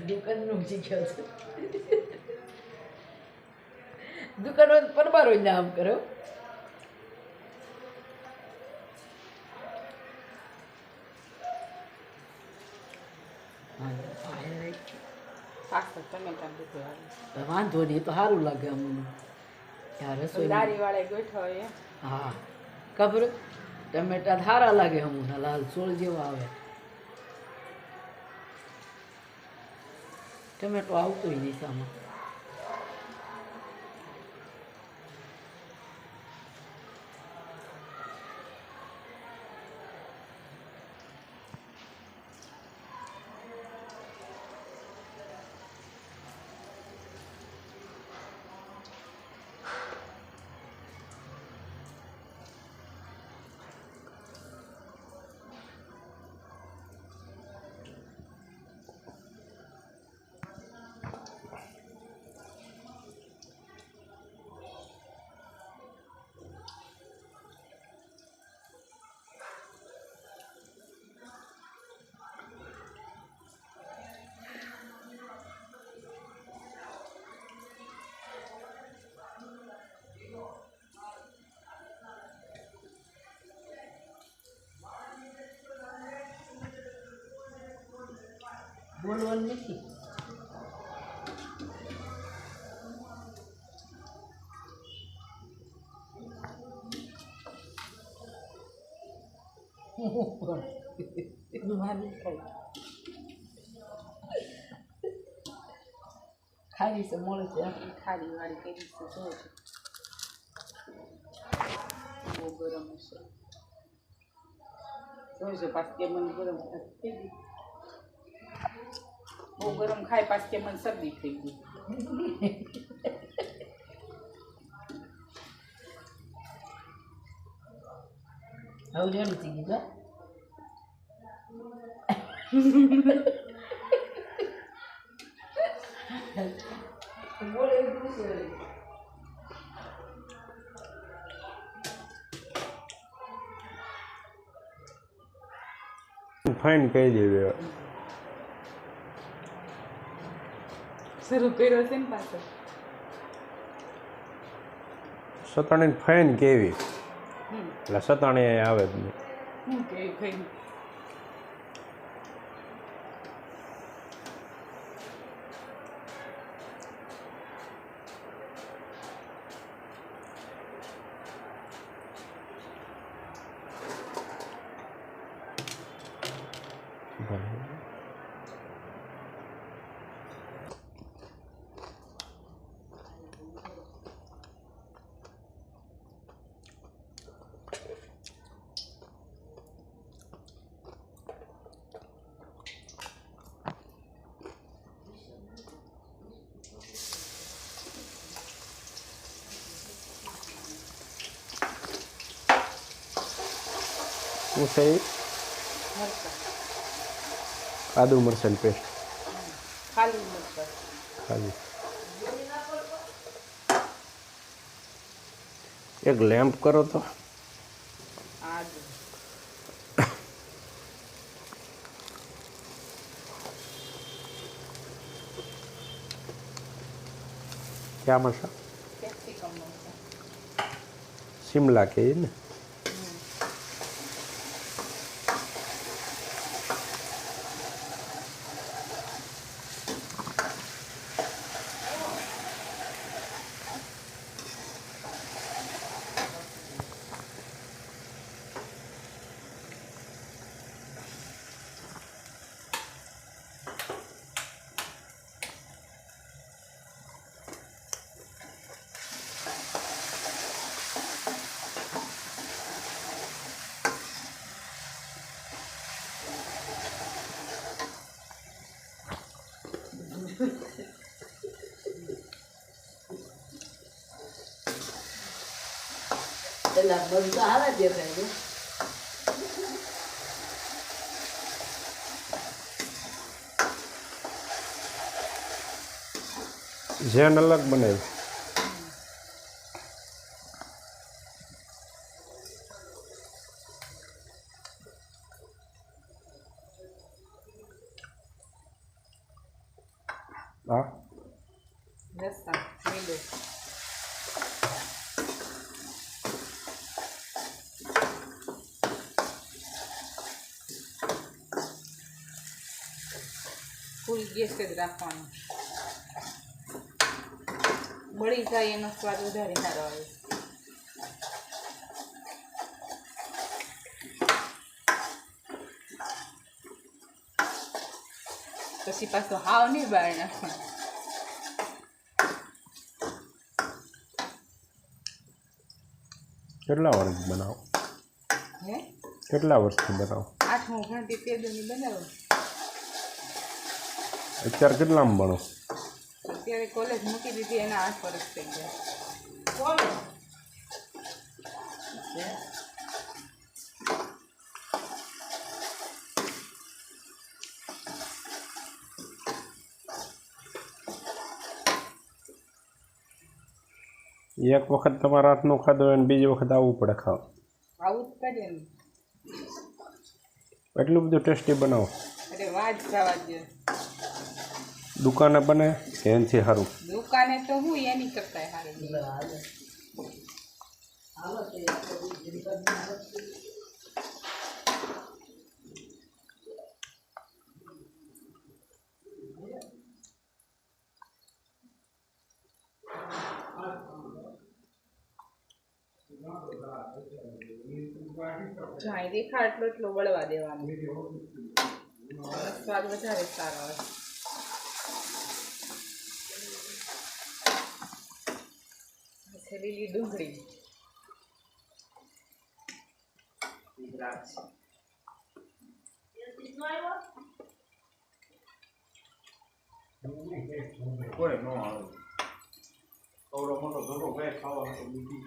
દુકાનનું શીખ્યો છે. દુકાનો પરબારો નામ કરો. વાંધો નહીં, તો સારું લાગે અમને. રસોઈ હા ખબર, ટમેટા સારા લાગે હમણાં, લાલ સોળ જેવા આવે. ટમેટો આવતો નહીં સામાં. બોલવાનું નથી. ખારી છે મળે છે, ખારી વાળી કરી છે. બહુ ગરમ છે. જોઈજો પાછી કે મને ગરમ થઈ ગઈ. બહુ ગરમ ખાય પાછી કે મને શરદી થઈ ગઈ. હવે રેડી થઈ ગઈ. ફાઇન કહી દેવી. શરૂ કર્યો છે ને પાછો. સતાણી ફાઇન કેવી એટલે સતાણી આવે જ નહીં. શું છે આદુ મરચાંની પેસ્ટ ખાલી એક લેમ્પ કરો તો. क्या मसा शिमला के ना પેલા બધું હારા દેખાય છે. જેન અલગ બનાવ્યું. હા લસણ લીલું ફૂલ ગેસ જ રાખવાનું. બળી જાય એનો સ્વાદ વધારે સારો આવે. પછી પાછું હાવ નહીં બહાર નાખવાનું. કેટલા વર્ષ બનાવો? હે કેટલા વર્ષથી બનાવો? 8મું ભણતી તે દુની બનાવો. અત્યારે કેટલામાં ભણો? અત્યારે કોલેજ મૂકી દીધી એના 8 વર્ષ થઈ ગયા. એક વખત તમારા હાથનું ખાધું હોય ને બીજી વખત આવવું પડે ખાવા. આવું જ કરીએ ને. એટલું બધું ટેસ્ટી બનાવો? અરે વાત જવા દે. દુકાને બને કે એનાથી સારું? દુકાને તો હું એની કરતા સારું. જાય દેખા એટલો વળવા દેવાનો. સ્વાદ વધારે સારો આવે. લીલી ડુંગળી કોઈ ન આવે. કવડો મોટો ધોકો ગઈ ખાવા તો બીજી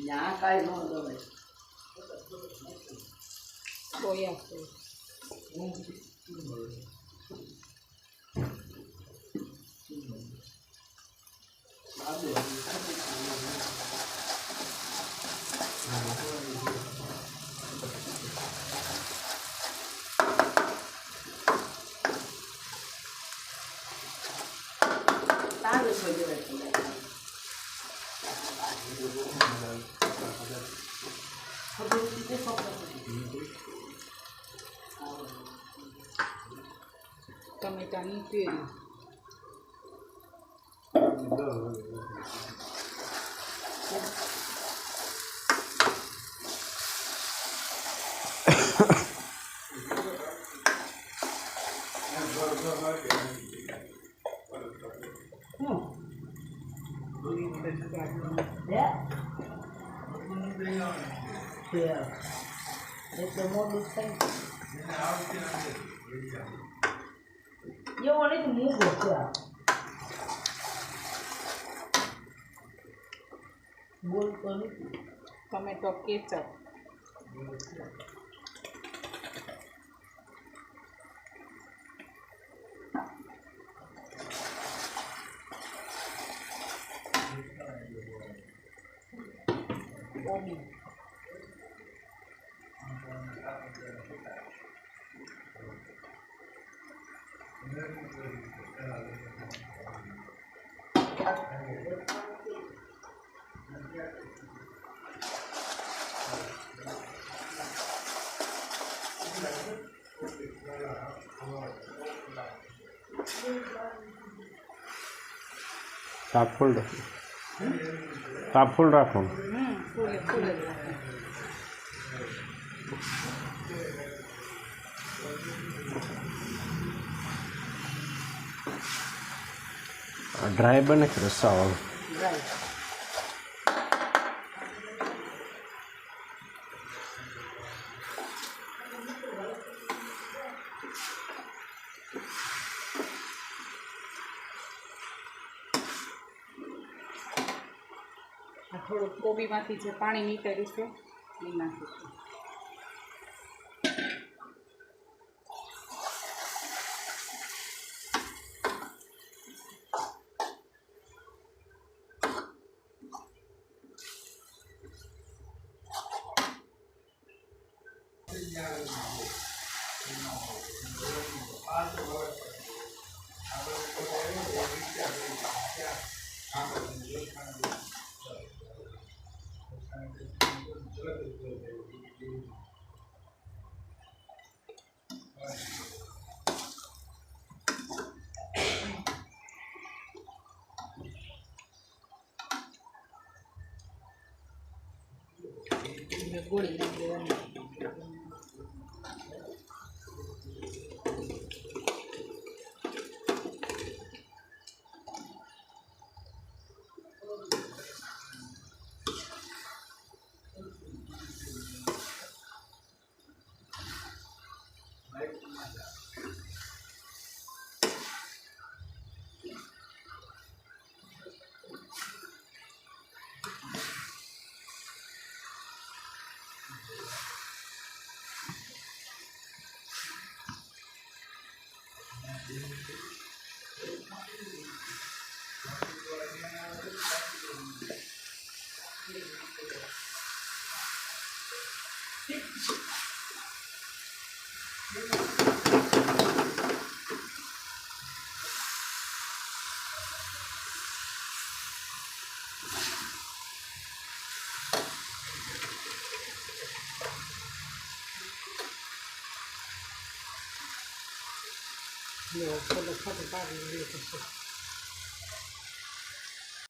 ના કાંઈ ન ગમે. સોયા સોસ સારું થઈ ગયું. ટમેટાની પ્યુરી એટલે મોટું થાય એવું નહીં મૂકો છે. બોલતો નથી. ટમેટો કેચપ કોબી શાક ફૂલ રાખો. શાક ફૂલ રાખો. ફૂલ ફૂલ જ ડ્રાય બને કે રસાવાળું? ડ્રાય આ થોડુંક કોબીમાંથી જે પાણી નીકળ્યું છે એ નાખીશું. ગોળી નાખી દેવાની. Lo, por los patos, para,